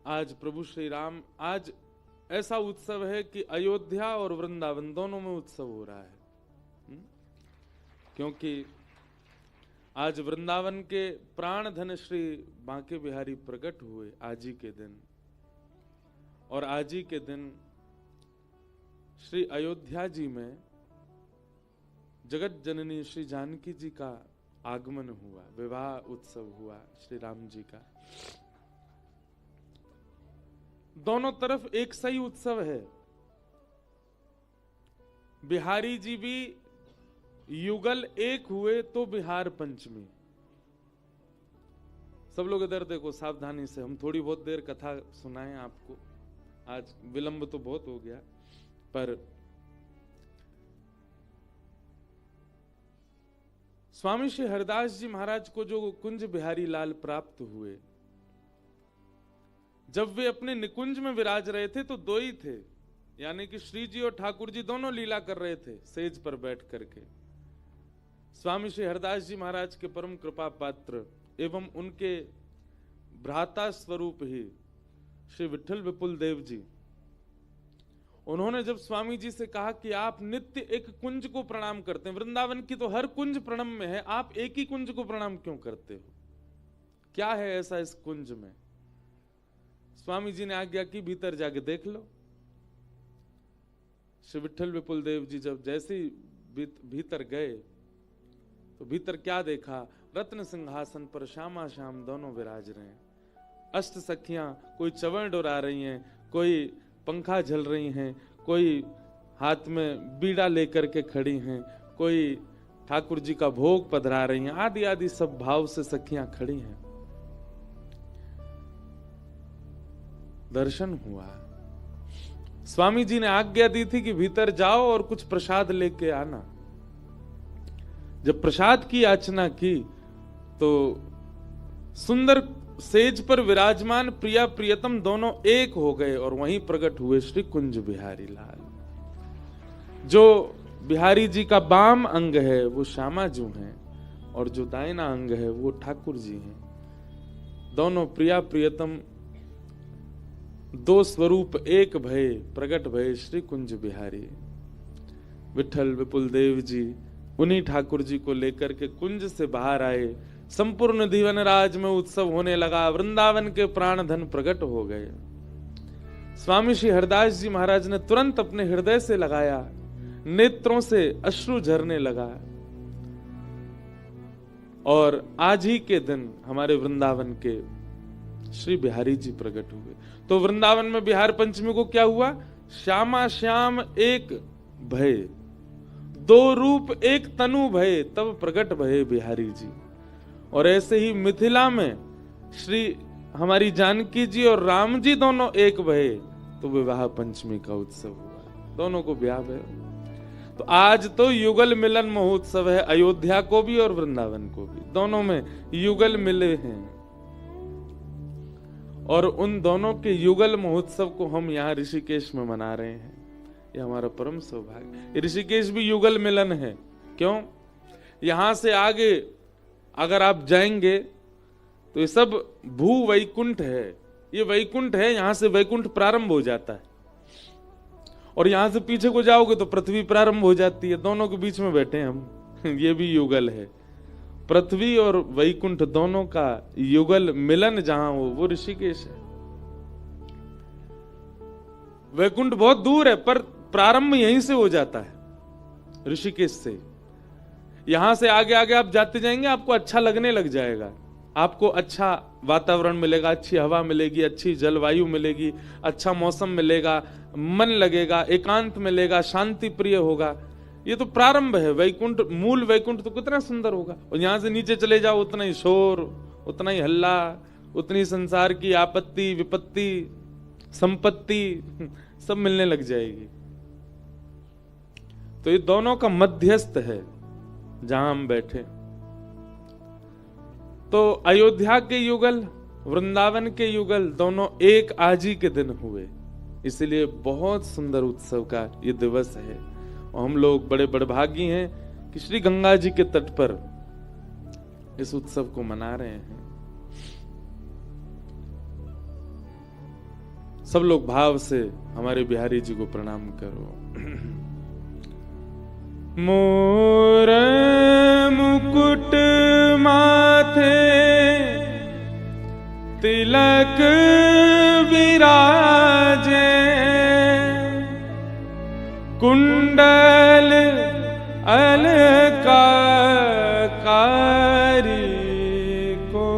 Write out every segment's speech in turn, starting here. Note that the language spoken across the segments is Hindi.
आज प्रभु श्री राम, आज ऐसा उत्सव है कि अयोध्या और वृंदावन दोनों में उत्सव हो रहा है। क्योंकि आज वृंदावन के प्राण धन श्री बांके बिहारी प्रकट हुए आज ही के दिन, और आज ही के दिन श्री अयोध्या जी में जगत जननी श्री जानकी जी का आगमन हुआ, विवाह उत्सव हुआ श्री राम जी का। दोनों तरफ एक सही उत्सव है। बिहारी जी भी युगल एक हुए तो बिहार पंचमी। सब लोग इधर देखो सावधानी से, हम थोड़ी बहुत देर कथा सुनाएं आपको, आज विलंब तो बहुत हो गया, पर स्वामी श्री हरदास जी महाराज को जो कुंज बिहारी लाल प्राप्त हुए, जब वे अपने निकुंज में विराज रहे थे तो दो ही थे, यानी कि श्री जी और ठाकुर जी दोनों लीला कर रहे थे सेज पर बैठ करके। स्वामी श्री हरदास जी महाराज के परम कृपा पात्र एवं उनके भ्राता स्वरूप ही श्री विठल विपुल देव जी, उन्होंने जब स्वामी जी से कहा कि आप नित्य एक कुंज को प्रणाम करते हैं, वृंदावन की तो हर कुंज प्रणम में है, आप एक ही कुंज को प्रणाम क्यों करते हो, क्या है ऐसा इस कुंज में? स्वामी जी ने आज्ञा की भीतर जाके देख लो। श्री विठल विपुल देव जी जब जैसे ही भीतर गए तो भीतर क्या देखा, रत्न सिंहासन पर श्यामा श्याम दोनों विराज रहे हैं। अष्ट सखियां, कोई चवण डोरा रही हैं, कोई पंखा झल रही हैं, कोई हाथ में बीड़ा लेकर के खड़ी हैं, कोई ठाकुर जी का भोग पधरा रही हैं, आदि आदि सब भाव से सखियां खड़ी हैं। दर्शन हुआ। स्वामी जी ने आज्ञा दी थी कि भीतर जाओ और कुछ प्रसाद लेके आना। जब प्रसाद की याचना की तो सुंदर सेज पर विराजमान प्रिया प्रियतम दोनों एक हो गए और वहीं प्रकट हुए श्री कुंज बिहारी लाल। जो बिहारी जी का बाम अंग है वो श्यामा जू हैं और जो दाहिना अंग है वो ठाकुर जी हैं। दोनों प्रिया प्रियतम दो स्वरूप एक भय प्रकट भय श्री कुंज बिहारी। विठल विपुल देव जी उन्हीं ठाकुर जी को लेकर के कुंज से बाहर आए। संपूर्ण दीवन राज में उत्सव होने लगा, वृंदावन के प्राण धन प्रकट हो गए। स्वामी श्री हरदास जी महाराज ने तुरंत अपने हृदय से लगाया, नेत्रों से अश्रु झरने लगा। और आज ही के दिन हमारे वृंदावन के श्री बिहारी जी प्रकट हुए। तो वृंदावन में बिहार पंचमी को क्या हुआ, श्यामा श्याम एक भय, दो रूप एक तनु भय, तब प्रकट भय बिहारी जी। और ऐसे ही मिथिला में श्री हमारी जानकी जी और राम जी दोनों एक भय, तो विवाह पंचमी का उत्सव हुआ, दोनों को ब्याह है। तो आज तो युगल मिलन महोत्सव है, अयोध्या को भी और वृंदावन को भी, दोनों में युगल मिले हैं। और उन दोनों के युगल महोत्सव को हम यहाँ ऋषिकेश में मना रहे हैं, ये हमारा परम सौभाग्य। ऋषिकेश भी युगल मिलन है। क्यों? यहां से आगे अगर आप जाएंगे तो ये सब भू वैकुंठ है, ये वैकुंठ है, यहां से वैकुंठ प्रारंभ हो जाता है। और यहां से पीछे को जाओगे तो पृथ्वी प्रारंभ हो जाती है, दोनों के बीच में बैठे हैं हम। ये भी युगल है, पृथ्वी और वैकुंठ दोनों का युगल मिलन जहां हो वो ऋषिकेश है। वैकुंठ बहुत दूर है पर प्रारंभ यहीं से हो जाता है, ऋषिकेश से। यहां से आगे आगे आप जाते जाएंगे, आपको अच्छा लगने लग जाएगा, आपको अच्छा वातावरण मिलेगा, अच्छी हवा मिलेगी, अच्छी जलवायु मिलेगी, अच्छा मौसम मिलेगा, मन लगेगा, एकांत मिलेगा, शांति प्रिय होगा। ये तो प्रारंभ है। वैकुंठ, मूल वैकुंठ तो कितना सुंदर होगा। और यहां से नीचे चले जाओ उतना ही शोर, उतना ही हल्ला, उतनी संसार की आपत्ति विपत्ति संपत्ति सब मिलने लग जाएगी। तो ये दोनों का मध्यस्थ है जहां हम बैठे। तो अयोध्या के युगल, वृंदावन के युगल दोनों एक आज ही के दिन हुए, इसलिए बहुत सुंदर उत्सव का ये दिवस है। और हम लोग बड़े बड़भागी हैं कि श्री गंगा जी के तट पर इस उत्सव को मना रहे हैं। सब लोग भाव से हमारे बिहारी जी को प्रणाम करो। मोर मुकुट माथे तिलक विराजे, कुंडल अलंकारी को,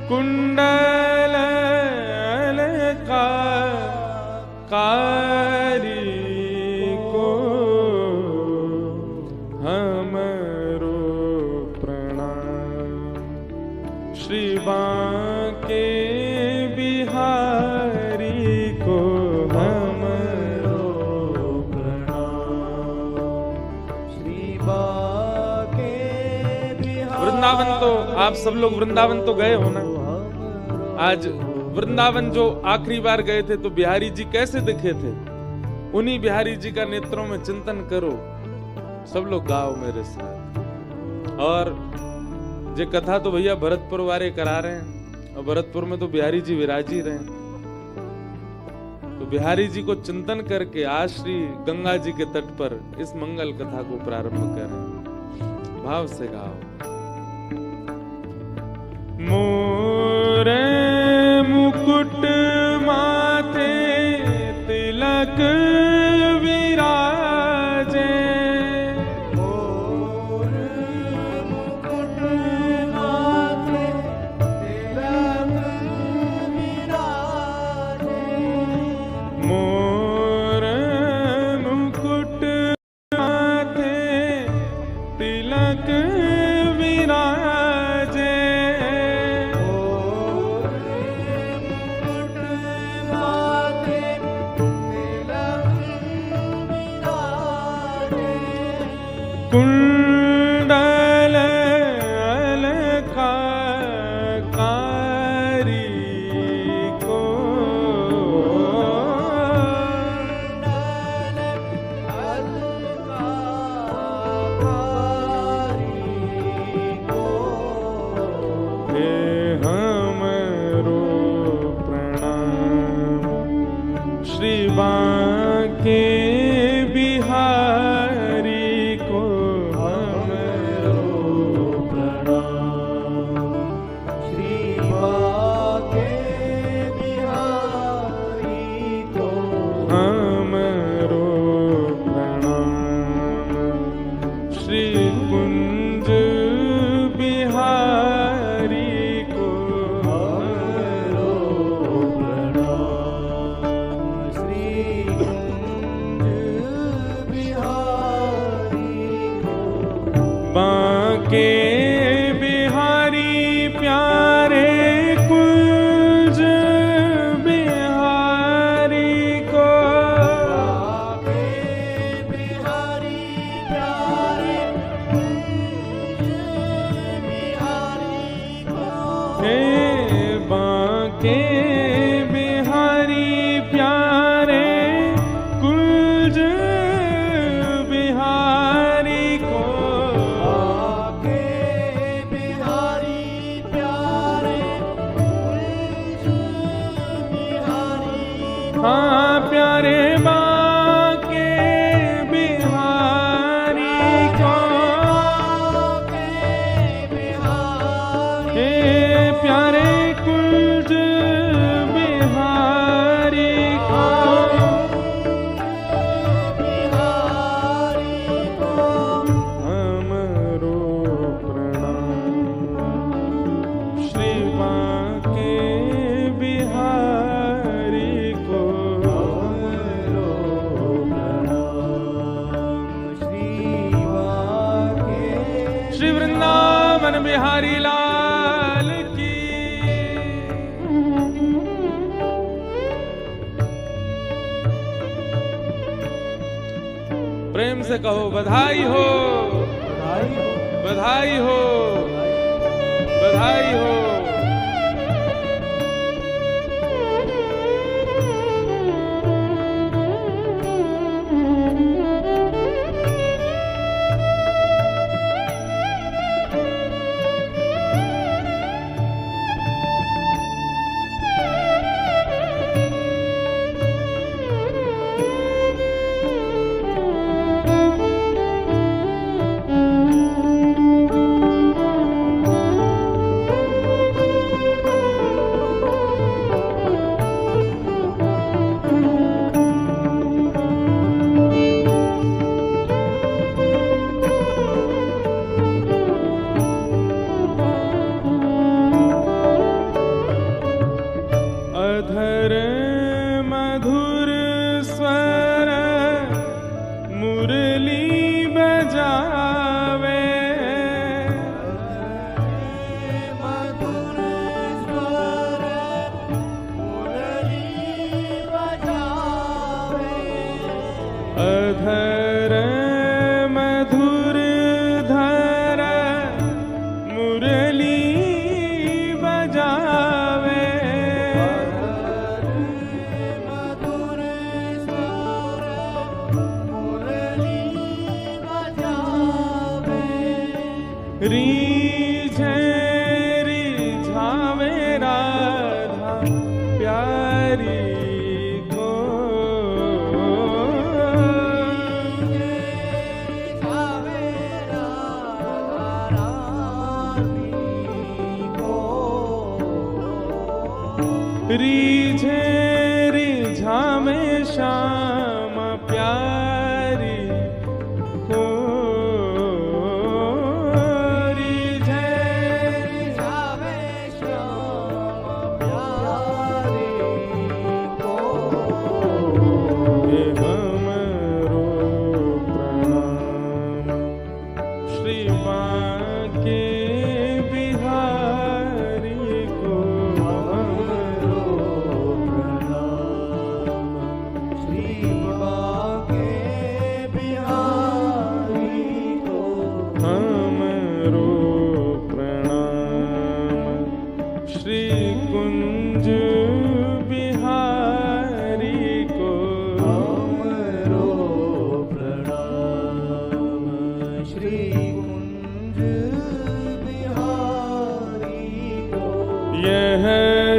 कुंडल अलंकारी को हमरो प्रणाम। श्री बांके बिहारी को हमरो प्रणाम। श्री बांके बिहारी। वृंदावन तो आप सब लोग वृंदावन तो गए हो ना। आज वृंदावन जो आखिरी बार गए थे तो बिहारी जी कैसे दिखे थे, उन्हीं बिहारी जी का नेत्रों में चिंतन करो। सब लोग गाओ मेरे साथ। और ये कथा तो भैया भरतपुर वाले करा रहे हैं, और भरतपुर में तो बिहारी जी विराजी रहे हैं। तो बिहारी जी को चिंतन करके आज श्री गंगा जी के तट पर इस मंगल कथा को प्रारंभ करें। भाव से गाओ। मोर मुकुट माथे तिलक विराजे, मोर मुकुट माथे तिलक विराजे, मोर मुकुट माथे तिलक विराजे, कुंडल अलंकारी को, हे हमरो प्रणाम। श्री बांके बिहारी को हमरो प्रणाम। श्री बांके बिहारी को हमरो प्रणाम। श्री कुंज बिहारी को हमरो प्रणाम। श्री बांके बिहारी प्यारे कुंज बिहारी को, बांके बिहारी प्यारे कुंज बिहारी को, हे बांके बिहारी प्यारे कुंज बिहारी को, हाँ प्यारे बांके बिहारी को, हे प्यारे कुंज बिहारी को, हमरो प्रणाम। श्री बांके बिहारी को हमरो प्रणाम। श्री वृंदावन बिहारी लाल की। प्रेम से कहो बधाई हो, बधाई हो, बधाई हो। रीझे रिझावे श्याम प्यारी को, रीझे रिझावे श्याम प्यारी को, ये हमरो प्रणाम श्री बांके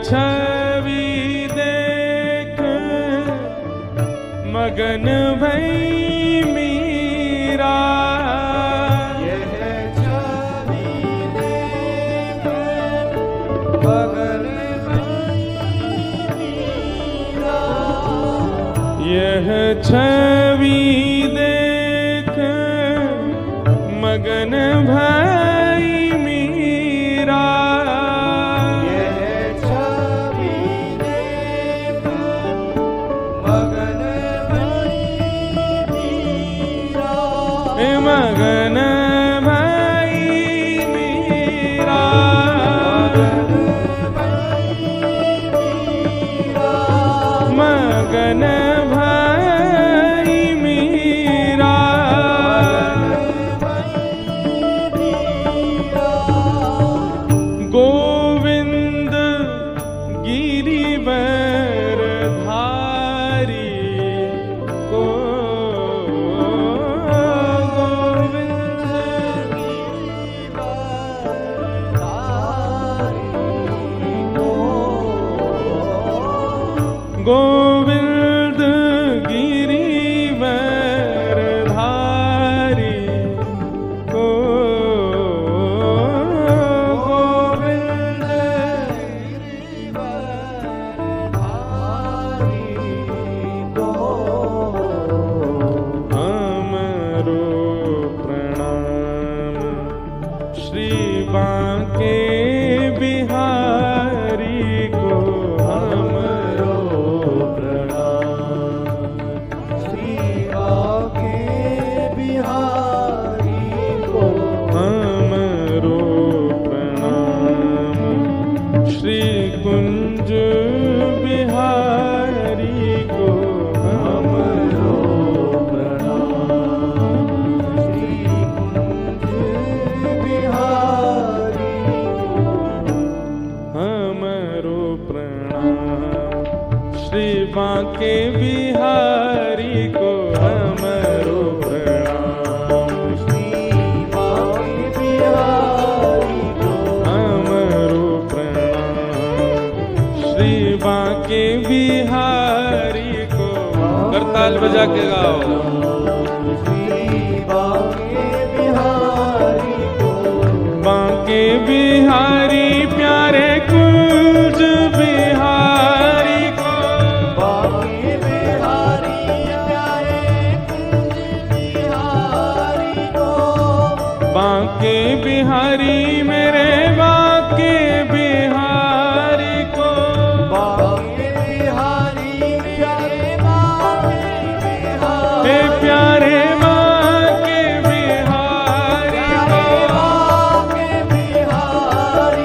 छवि देख मगन भई मीरा, यह छवि देख मगन भई मीरा, यह छवि देख मगन भई मीरा, मगन भाई मीरा, मगन भाई मीरा, गोविंद गिरिवर धारी को, गोविंद गिरिवर धारी को, गोविंद गिरिवर धारी को, हमरो प्रणाम श्री बांके बिहारी को, कुंज बिहारी को, हमरो प्रणाम श्री कुंज बिहारी को, हमरो प्रणाम श्री बांके बिहारी को, हमरो प्रणाम श्री बांके बिहारी को, हमरो श्री बांके बिहारी को, करताल बजा के गाओ, श्री बांके बिहारी को, बांके बिहारी प्यारे कुंज बिहारी को, बांके बिहारी प्यारे कुंज बिहारी को, बांके बिहारी मेरे बांके बिहारी को, बांके बिहारी प्यारे बांके बिहारी, प्यारे बांके बिहारी को, बांके बिहारी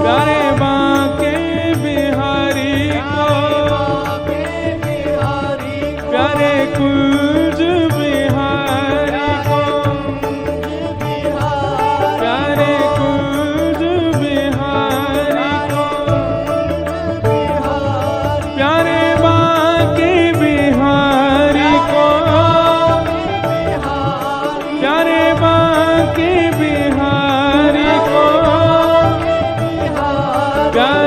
प्यारे बांके बिहारी को, प्यारे कुंज बिहारी को, प्यारे कुंज बिहारी को, प्यारे बांके बिहारी को, प्यारे बांके बिहारी को, प्यारे